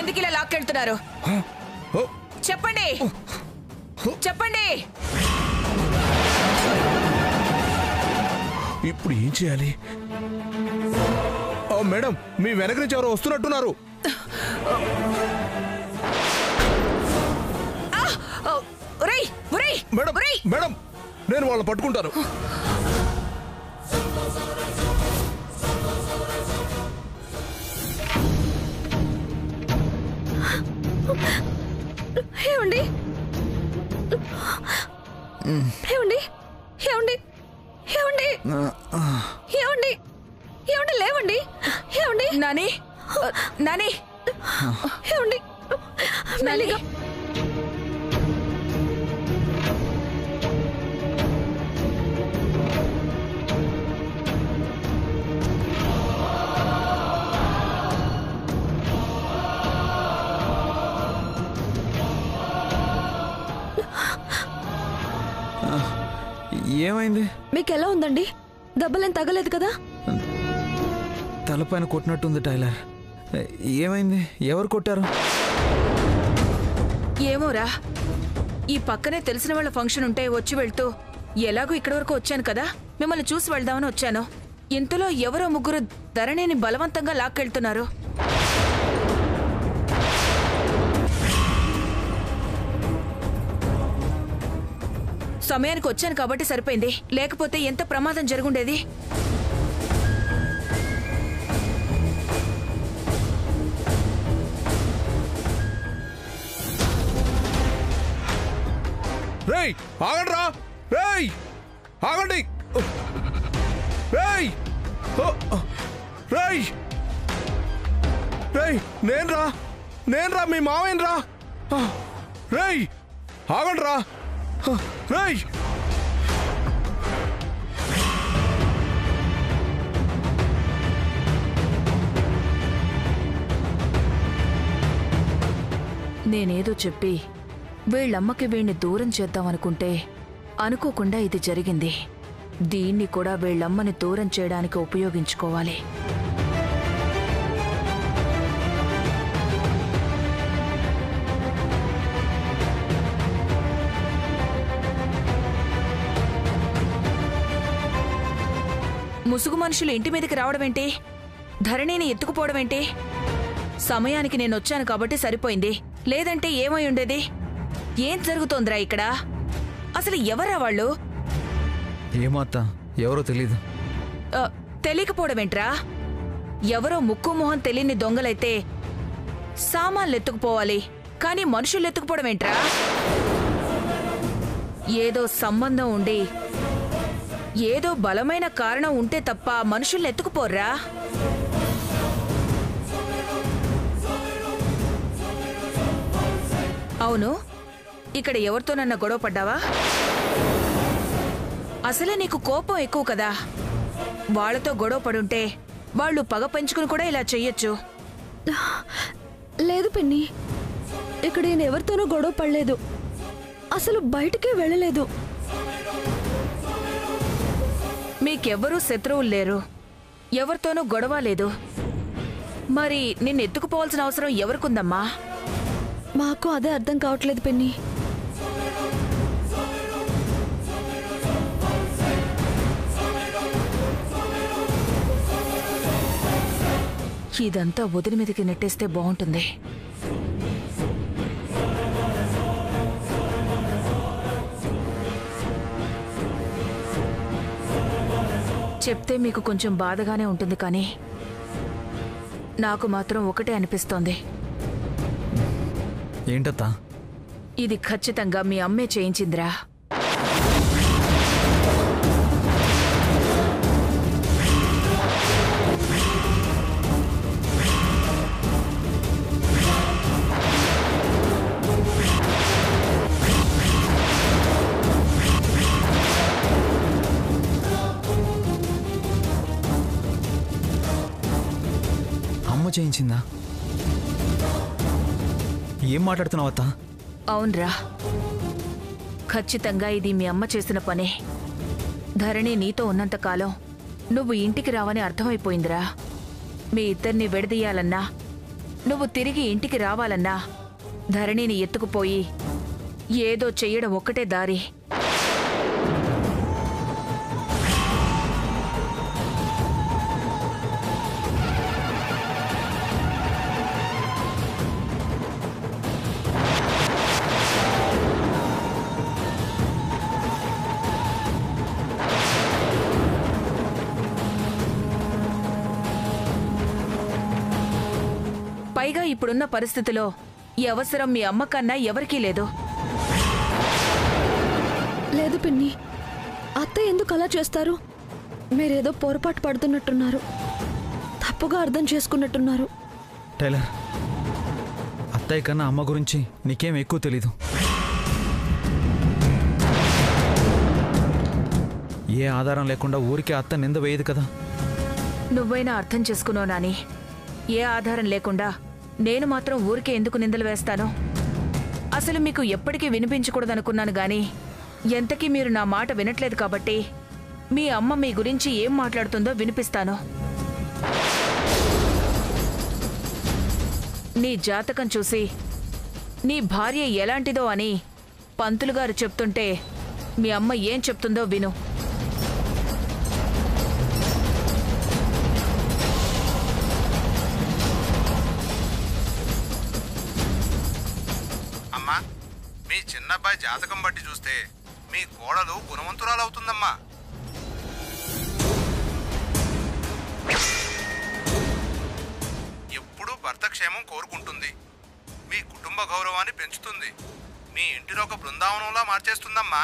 ఎందుకు ఇలా లాక్కెళ్తున్నారు? చెప్పండి చెప్పండి. ఇప్పుడు ఏం చేయాలి? మేడం, మీ వెనక నుంచి ఎవరో వస్తున్నట్టున్నారు. మేడం మేడం, నేను వాళ్ళని పట్టుకుంటాను. ఏమండి ఏమండి ఏమండి ఏమండి ఏమండి ఏమండి లేవండి. ఏమండి నాని నాని ఏమండి మెల్లిగా. ఏమైంది? మీకెలా ఉందండి? దెబ్బలేం తగలేదు కదా? తలపైన కొట్టినట్టుంది టైలర్. ఏమైంది? ఎవరు కొట్టారు? ఏమోరా, ఈ పక్కనే తెలిసిన వాళ్ళ ఫంక్షన్ ఉంటే వచ్చి వెళ్తూ ఎలాగో ఇక్కడి వరకు వచ్చాను కదా, మిమ్మల్ని చూసి వెళ్దామని వచ్చాను. ఇంతలో ఎవరో ముగ్గురు ధరణిని బలవంతంగా లాక్కెళ్తున్నారు. సమయానికి వచ్చాను కాబట్టి సరిపోయింది, లేకపోతే ఎంత ప్రమాదం జరుగుండేది. రేయ్ ఆగండి రా, రేయ్ ఆగండి, రేయ్ రేయ్ రేయ్, నేను రా మీ మావయ్యని రా. రేయ్ ఆగండి రా, రేయ్. నేనేదో చెప్పి వీళ్ళమ్మకి వీణ్ణి దూరం చేద్దామనుకుంటే అనుకోకుండా ఇది జరిగింది. దీన్ని కూడా వీళ్ళమ్మని దూరం చేయడానికి ఉపయోగించుకోవాలి. ముసుగు మనుషులు ఇంటి మీదకి రావడమేంటి? ధరణిని ఎత్తుకుపోవడమేంటి? సమయానికి నేనొచ్చాను కాబట్టి సరిపోయింది, లేదంటే ఏమై ఉండేది? ఏం జరుగుతోందిరా ఇక్కడ? అసలు ఎవరా వాళ్ళు? ఏమాత్తా, ఎవరో తెలీదు. తెలియకపోవడమేంట్రా? ఎవరో ముక్కు మొహం తెలియని దొంగలైతే సామాన్లు ఎత్తుకుపోవాలి, కానీ మనుషులు ఎత్తుకుపోవడమేంట్రా? ఏదో సంబంధం ఉండి ఏదో బలమైన కారణం ఉంటే తప్ప మనుషుల్ని ఎత్తుకుపోర్రా. అవును, ఇక్కడ ఎవరితోనన్నా గొడవ పడ్డావా? అసలే నీకు కోపం ఎక్కువ కదా. వాళ్లతో గొడవ పడుంటే వాళ్ళు పగ పెంచుకుని కూడా ఇలా చెయ్యొచ్చు. లేదు పిన్ని, ఇక్కడ నేను ఎవరితోనూ గొడవ పడలేదు, అసలు బయటికే వెళ్ళలేదు. మీకెవ్వరూ శత్రువులు లేరు, ఎవరితోనూ గొడవ లేదు. మరి నిన్ను ఎత్తుకుపోవాల్సిన అవసరం ఎవరికుందమ్మా? మాకు అదే అర్థం కావట్లేదు పిన్ని. ఇదంతా వదిలి మీదకి నెట్టేస్తే బాగుంటుంది. చెప్తే మీకు కొంచెం బాధగానే ఉంటుంది, కానీ నాకు మాత్రం ఒకటే అనిపిస్తోంది. ఏంటత్తా? ఇది ఖచ్చితంగా మీ అమ్మే చేయించిందిరా. అమ్మ చేయించిందా? ఏం మాట్లాడుతున్నావు అత్తా? అవునరా, ఖచ్చితంగా ఇది మీ అమ్మ చేసిన పనే. ధరణి నీతో ఉన్నంతకాలం నువ్వు ఇంటికి రావని అర్థమైపోయిందిరా. మీ ఇద్దరిని విడదీయాలన్నా నువ్వు తిరిగి ఇంటికి రావాలన్నా ధరణిని ఎత్తుకుపోయి ఏదో చెయ్యడం ఒక్కటే దారి. పైగా ఇప్పుడున్న పరిస్థితిలో ఈ అవసరం మీ అమ్మ కన్నా ఎవరికీ లేదు. లేదు పిన్ని, అత్తయ్య ఎందుకు అలా చేస్తారు? మీరేదో పొరపాటు పడుతున్నట్టున్నారు, తప్పుగా అర్థం చేసుకున్నట్టున్నారు. టైలర్, అత్తయ్య కన్నా అమ్మ గురించి నీకేం ఎక్కువ తెలీదు. ఏ ఆధారం లేకుండా ఊరికే అత్త నింద వేయదు కదా. నువ్వైనా అర్థం చేసుకున్నావు నాని. ఏ ఆధారం లేకుండా నేను మాత్రం ఊరికే ఎందుకు నిందలు వేస్తాను? అసలు మీకు ఎప్పటికీ వినిపించకూడదనుకున్నాను గాని ఎంతకీ మీరు నా మాట వినట్లేదు కాబట్టి మీ అమ్మ మీ గురించి ఏం మాట్లాడుతుందో వినిపిస్తాను. నీ జాతకం చూసి నీ భార్య ఎలాంటిదో అని పంతులు గారు చెప్తుంటే మీ అమ్మ ఏం చెప్తుందో విను. మీ చిన్నబ్బాయి జాతకం బట్టి చూస్తే మీ కోడలు గుణవంతురాలవుతుందమ్మా. ఎప్పుడూ భర్త క్షేమం కోరుకుంటుంది, మీ కుటుంబ గౌరవాన్ని పెంచుతుంది, మీ ఇంటిని ఒక బృందావనంలా మార్చేస్తుందమ్మా.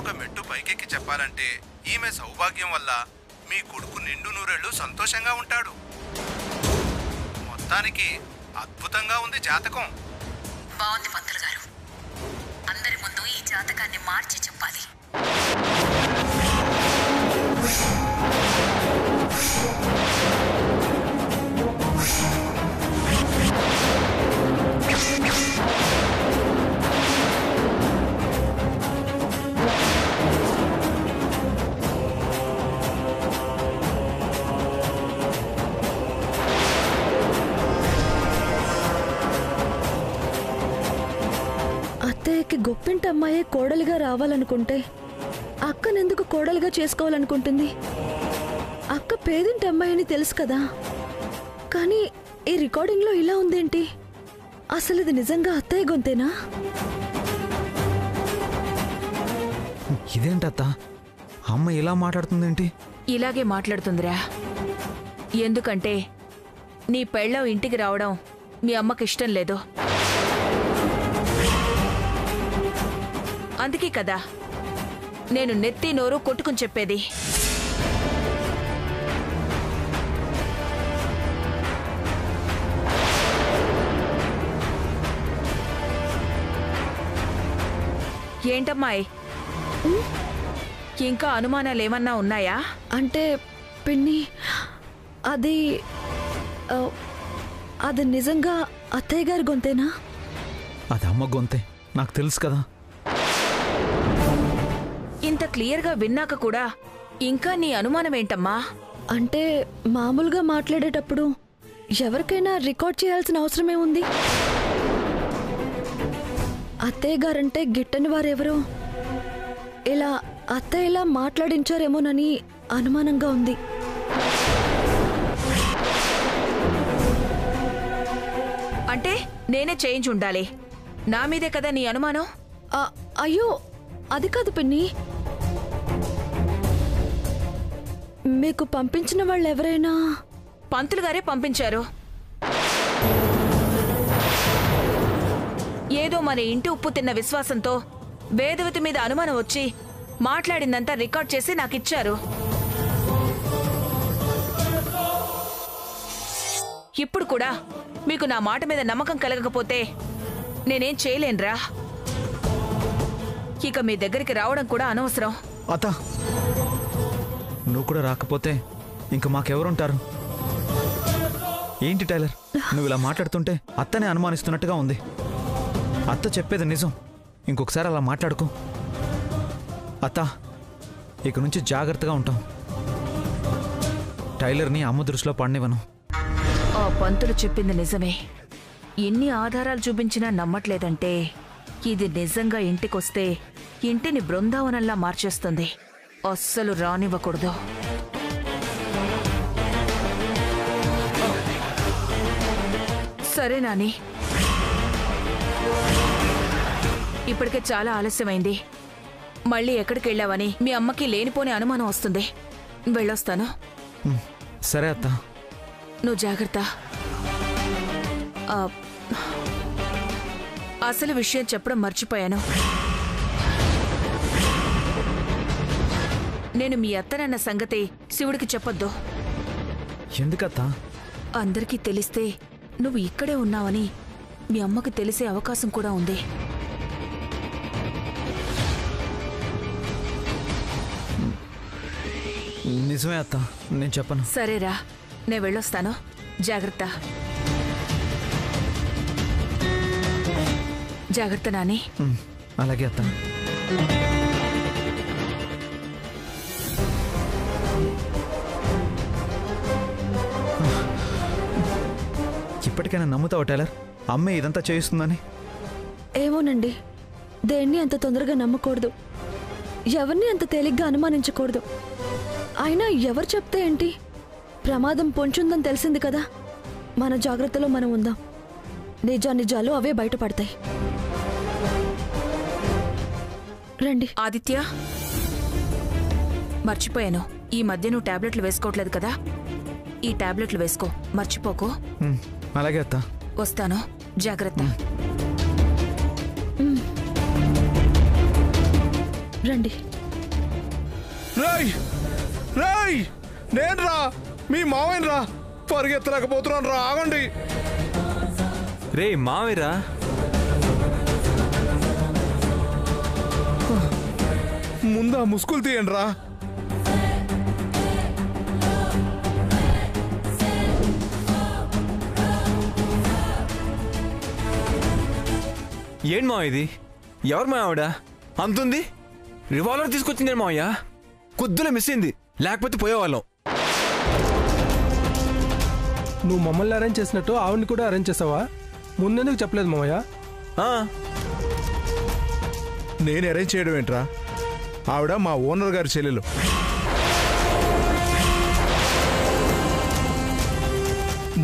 ఒక మెట్టు పైకెక్కి చెప్పాలంటే ఈమె సౌభాగ్యం వల్ల మీ కొడుకు నిండు నూరేళ్లు సంతోషంగా ఉంటాడు. మొత్తానికి అద్భుతంగా ఉంది జాతకం. బాగుంది పంతులు గారు. అందరి ముందు ఈ జాతకాన్ని మార్చి చెప్పాలి. అత్తయ్యకి గొప్పింటి అమ్మాయే కోడలిగా రావాలనుకుంటే అక్కనెందుకు కోడలిగా చేసుకోవాలనుకుంటుంది? అక్క పేదింటి అమ్మాయిని తెలుసు కదా. కానీ ఈ రికార్డింగ్లో ఇలా ఉందేంటి? అసలు ఇది నిజంగా అత్తయ్య గొంతేనా? ఇదేంటత్త, అమ్మ ఇలా మాట్లాడుతుందేంటి? ఇలాగే మాట్లాడుతుందిరా. ఎందుకంటే నీ పెళ్ళం ఇంటికి రావడం మీ అమ్మకి ఇష్టం లేదు. అందుకే కదా నేను నెత్తి నోరు కొట్టుకుని చెప్పేది. ఏంటమ్మాయి, ఇంకా అనుమానాలేమన్నా ఉన్నాయా? అంటే పిన్ని, అది అది నిజంగా అత్తయ్య గారి గొంతేనా? అది అమ్మ గొంతే, నాకు తెలుసు కదా. ఇంత క్లియర్గా విన్నాక కూడా ఇంకా నీ అనుమానం ఏంటమ్మా? అంటే మామూలుగా మాట్లాడేటప్పుడు ఎవరికైనా రికార్డ్ చేయాల్సిన అవసరమే ఉంది? అత్తయ్య గారంటే గిట్టని వారెవరో ఇలా అత్తయ్య ఇలా మాట్లాడించారేమోనని అనుమానంగా ఉంది. అంటే నేనే చేయించి ఉండాలి. నా మీదే కదా నీ అనుమానం? అయ్యో, అది కాదు పిన్ని. మీకు పంపించిన వాళ్ళు ఎవరైనా? పంతులు గారే పంపించారు. ఏదో మన ఇంటి ఉప్పు తిన్న విశ్వాసంతో వేదవతి మీద అనుమానం వచ్చి మాట్లాడిందంతా రికార్డ్ చేసి నాకిచ్చారు. ఇప్పుడు కూడా మీకు నా మాట మీద నమ్మకం కలగకపోతే నేనేం చేయలేనురా. ఇక మీ దగ్గరికి రావడం కూడా అనవసరం. అత్త, నువ్వు కూడా రాకపోతే ఇంక మాకెవరుంటారు? ఏంటి టైలర్, నువ్వు ఇలా మాట్లాడుతుంటే అత్తనే అనుమానిస్తున్నట్టుగా ఉంది. అత్త చెప్పేది నిజం, ఇంకొకసారి అలా మాట్లాడుకో. అత్త, ఇక నుంచి జాగ్రత్తగా ఉంటాం. టైలర్ని అమ్మ దృష్టిలో పడనివ్వను. ఆ పంతులు చెప్పింది నిజమే. ఎన్ని ఆధారాలు చూపించినా నమ్మట్లేదంటే ఇది నిజంగా ఇంటికొస్తే ఇంటిని బృందావనంలా మార్చేస్తుంది. అస్సలు రానివ్వకూడదు. సరే నాని, ఇప్పటికే చాలా ఆలస్యమైంది. మళ్ళీ ఎక్కడికి వెళ్ళావని మీ అమ్మకి లేనిపోని అనుమానం వస్తుంది. వెళ్ళొస్తాను. సరే అత్త. నువ్వు జాగ్రత్త. అసలు విషయం చెప్పడం మర్చిపోయాను. నేను మీ అత్తనన్న సంగతి శివుడికి చెప్పొద్దు. ఎందుకత్తా? అందరికీ తెలిస్తే నువ్వు ఇక్కడే ఉన్నావని మీ అమ్మకి తెలిసే అవకాశం కూడా ఉంది. నిజమే అత్త, నేను చెప్పను. సరేరా, నేను వెళ్ళొస్తాను. జాగ్రత్త. జాగ్రత్త నాని. అలాగే అత్త. ఇప్పటికైనా నమ్ముతావా టైలర్, అమ్మే ఇదంతా చేయిస్తుందని? ఏమోనండి, దేన్ని అంత తొందరగా నమ్మకూడదు, ఎవరిని అంత తేలిగ్గా అనుమానించకూడదు. అయినా ఎవరు చెప్తే ఏంటి, ప్రమాదం పొంచుందని తెలిసింది కదా. మన జాగ్రత్తలో మనం ఉందాం. నిజాలు అవే బయటపడతాయి. రండి. ఆదిత్య, మర్చిపోయాను, ఈ మధ్య నువ్వు టాబ్లెట్లు వేసుకోవట్లేదు కదా, ఈ టాబ్లెట్లు వేసుకో, మర్చిపోకు. అలాగే అత్త. వస్తాను, జాగ్రత్త. రండి. రేయ్ రేయ్, నేను రా, మీ మావయ్య రా, పరిగెత్తలేకపోతున్నాను రా, ఆగండి. రే మావేరా, ముందా ముసుగులు తీయండి రా. ఏంటి మావ ఇది? ఎవరు మా ఆవిడ అంతుంది? రివాల్వర్ తీసుకొచ్చింది మావయ్య, కొద్దిలో మిస్ అయింది, లేకపోతే పోయేవాళ్ళం. నువ్వు మమ్మల్ని అరేంజ్ చేసినట్టు ఆవిడని కూడా అరేంజ్ చేసావా? ముందెందుకు చెప్పలేదు మామయ్య? నేను అరేంజ్ చేయడం ఏంట్రా, ఆవిడ మా ఓనర్ గారి చెల్లెలు.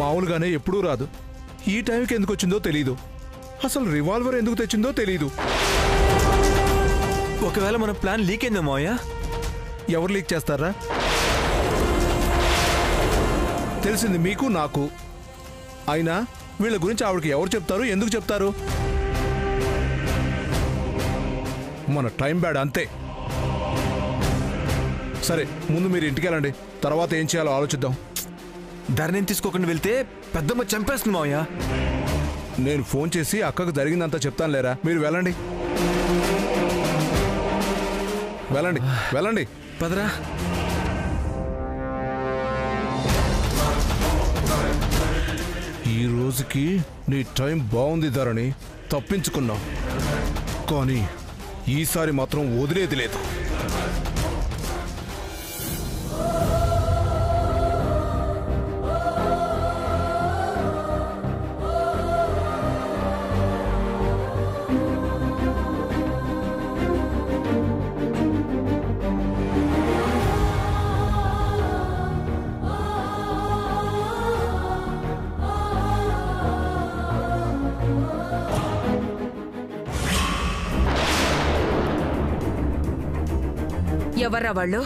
మామూలుగానే ఎప్పుడూ రాదు, ఈ టైంకి ఎందుకు వచ్చిందో తెలీదు, అసలు రివాల్వర్ ఎందుకు తెచ్చిందో తెలీదు. ఒకవేళ మన ప్లాన్ లీక్ అయిందా మావయ్య? ఎవరు లీక్ చేస్తారా? తెలిసింది మీకు నాకు. అయినా వీళ్ళ గురించి ఆవిడకి ఎవరు చెప్తారు, ఎందుకు చెప్తారు? మన టైం బ్యాడ్ అంతే. సరే, ముందు మీరు ఇంటికి వెళ్ళండి, తర్వాత ఏం చేయాలో ఆలోచిద్దాం. ధరణిని తీసుకోకుండా వెళ్తే పెద్దమ్మ చంపేస్తుంది మావయ్య. నేను ఫోన్ చేసి అక్కకు జరిగిందంతా చెప్తాను లేరా, మీరు వెళ్ళండి. వెళ్ళండి వెళ్ళండి. పదరా. ఈ రోజుకి నీ టైం బాగుంది ధరణి, తప్పించుకున్నావు. కానీ ఈసారి మాత్రం వదిలేది లేదు. ఎవర్రా వాళ్ళు?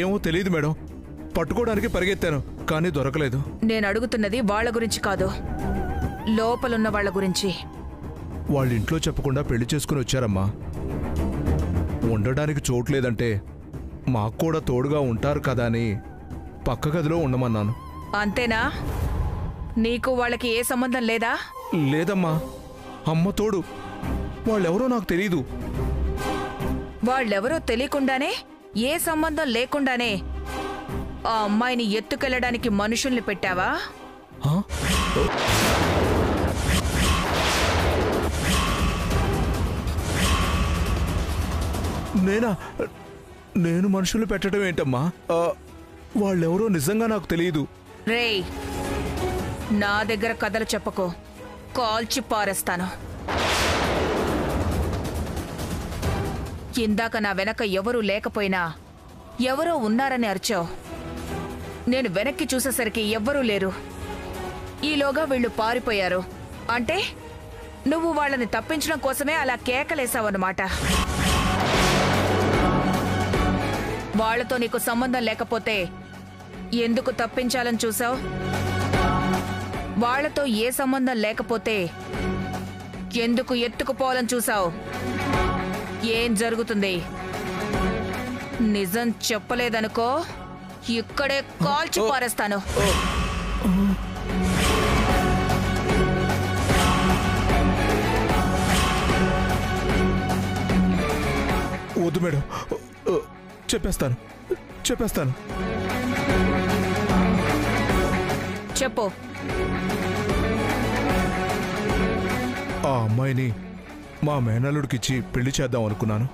ఏమో తెలియదు మేడం, పట్టుకోవడానికి పరిగెత్తాను కానీ దొరకలేదు. నేను అడుగుతున్నది వాళ్ళ గురించి కాదు, లోపలున్న వాళ్ళ గురించి. వాళ్ళ ఇంట్లో చెప్పకుండా పెళ్లి చేసుకుని వచ్చారమ్మా. ఉండడానికి చోట్లేదంటే మాకు కూడా తోడుగా ఉంటారు కదా అని పక్క గదిలో ఉండమన్నాను. అంతేనా? నీకు వాళ్ళకి ఏ సంబంధం లేదా? లేదమ్మా, అమ్మ తోడు. వాళ్ళెవరో నాకు తెలీదు. వాళ్ళెవరో తెలియకుండానే, ఏ సంబంధం లేకుండానే ఆ అమ్మాయిని ఎత్తుకెళ్ళడానికి మనుషుల్ని పెట్టావా? నేనా? నేను మనుషులు పెట్టడం ఏంటమ్మా? వాళ్ళెవరో నిజంగా నాకు తెలియదు. రేయ్, నా దగ్గర కథలు చెప్పకో, కాల్చి పారేస్తాను. ఇందాక నా వెనక ఎవరూ లేకపోయినా ఎవరో ఉన్నారని అరిచావు. నేను వెనక్కి చూసేసరికి ఎవ్వరూ లేరు. ఈలోగా వీళ్ళు పారిపోయారు. అంటే నువ్వు వాళ్ళని తప్పించడం కోసమే అలా కేకలేసావన్నమాట. వాళ్లతో నీకు సంబంధం లేకపోతే ఎందుకు తప్పించాలని చూసావు? వాళ్లతో ఏ సంబంధం లేకపోతే ఎందుకు ఎత్తుకుపోవాలని చూసావు? ఏం జరుగుతుంది? నిజం చెప్పలేదనుకో, ఇక్కడే కాల్చి పారేస్తాను. వద్దు మేడం, చెప్పేస్తాను. చెప్పు. ఆ అమ్మాయిని మా మేనల్లుడికిచ్చి పెళ్లి చేద్దాం అనుకున్నాను.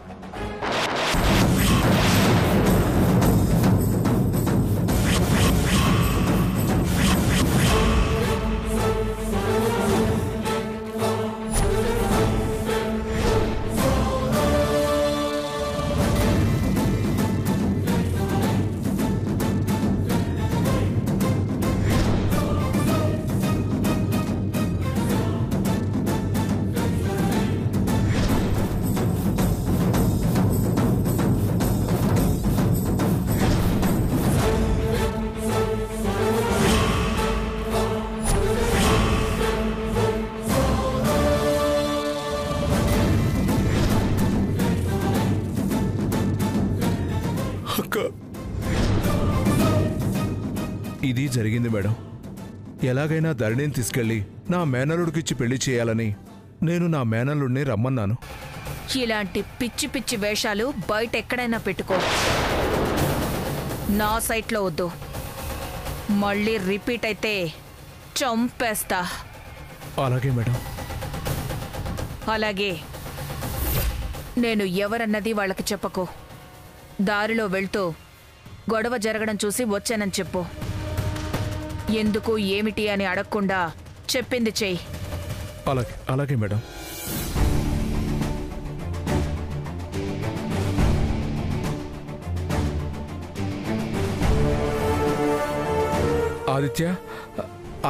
ఇది జరిగింది మేడం. ఎలాగైనా ధరణిని తీసుకెళ్లి నా మేనల్లుడికిచ్చి పెళ్లి చేయాలని నేను నా మేనల్లుడిని రమ్మన్నాను. ఇలాంటి పిచ్చి పిచ్చి వేషాలు బయట ఎక్కడైనా పెట్టుకో, నా సైట్లో వద్దు. మళ్ళీ రిపీట్ అయితే చంపేస్తా. అలాగే మేడం. అలాగే నేను ఎవరన్నది వాళ్ళకి చెప్పకు. దారిలో వెళ్తూ గొడవ జరగడం చూసి వచ్చానని చెప్పు. ఎందుకు ఏమిటి అని అడగకుండా చెప్పింది చెయ్యి. అలాగే మేడం.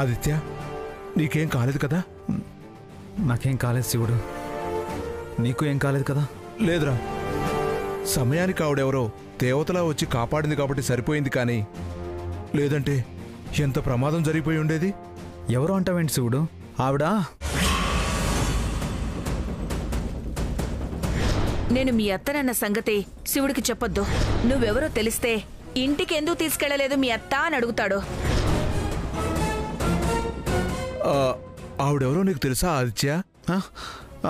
ఆదిత్య నీకేం కాలేదు కదా? నాకేం కాలేదు శివుడు. నీకు ఏం కాలేదు కదా? లేదురా, సమయానికి ఆవిడెవరో దేవతలా వచ్చి కాపాడింది కాబట్టి సరిపోయింది. కానీ లేదంటే ఎంత ప్రమాదం జరిగిపోయి ఉండేది. ఎవరు అంటావేంటి శివుడు? ఆవిడ నేను మీ అత్తనన్న సంగతి శివుడికి చెప్పొద్దు. నువ్వెవరో తెలిస్తే ఇంటికి ఎందుకు తీసుకెళ్లలేదు మీ అత్త అని అడుగుతాడు. ఆవిడెవరో నీకు తెలుసా ఆదిత్య?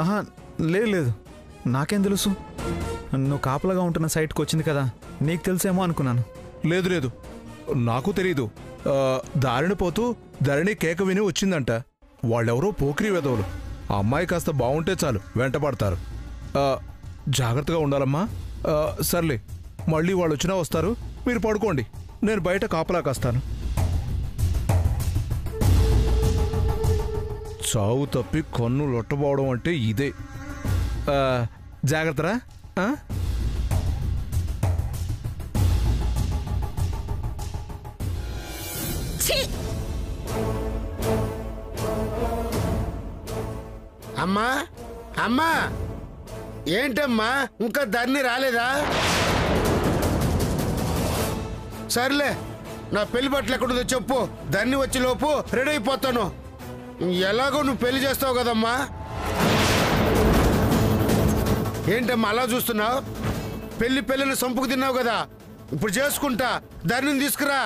ఆహా, లేదు, నాకేం తెలుసు. నువ్వు కాపలాగా ఉంటున్న సైట్కి వచ్చింది కదా, నీకు తెలుసేమో అనుకున్నాను. లేదు, నాకు తెలీదు. దారిని పోతూ ధరణి కేక విని వచ్చిందంట. వాళ్ళెవరో పోకిరి వెధవులు. ఆ అమ్మాయి కాస్త బాగుంటే చాలు వెంటపడతారు. జాగ్రత్తగా ఉండాలమ్మా. సర్లే, మళ్ళీ వాళ్ళు వచ్చినా వస్తారు. మీరు పడుకోండి, నేను బయట కాపలా కాస్తాను. చావు తప్పి కన్ను లొట్టబోవడం అంటే ఇదే. జాగ్రత్తరా. అమ్మా అమ్మా, ఏంటమ్మా ఇంకా ధరణి రాలేదా? సర్లే, నా పెళ్లి బట్టలు ఎక్కడుందో చెప్పు. ధరణి వచ్చే లోపు రెడీ అయిపోతాను. ఎలాగో నువ్వు పెళ్లి చేస్తావు కదమ్మా. ఏంటమ్మా అలా చూస్తున్నావు? పెళ్లిని సంపుకు తిన్నావు కదా, ఇప్పుడు చేసుకుంటా. ధరణిని తీసుకురా.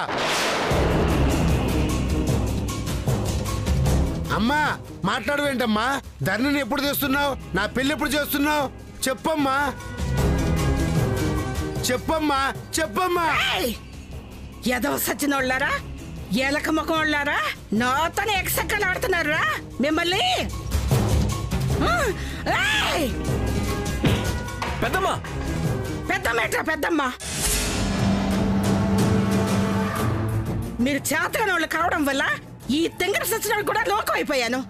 అమ్మా మాట్లాడవేంటమ్మా? ధరణిని ఎప్పుడు తెస్తున్నావు? నా పెళ్లి ఎప్పుడు చేస్తున్నావు? చెప్పమ్మా. ఎదవ సచిన వాళ్ళారా, ఏలక ముఖం వాళ్ళారా, నాతోనే ఎక్సక్కలు ఆడుతున్నారా మిమ్మల్ని? పెద్దమ్మా. పెద్దమ్మేట్రా పెద్దమ్మ? మీరు చేతగాని వాళ్ళు కావడం వల్ల ఈ తింగర సచ్చినోళ్ళు కూడా లోకం అయిపోయాను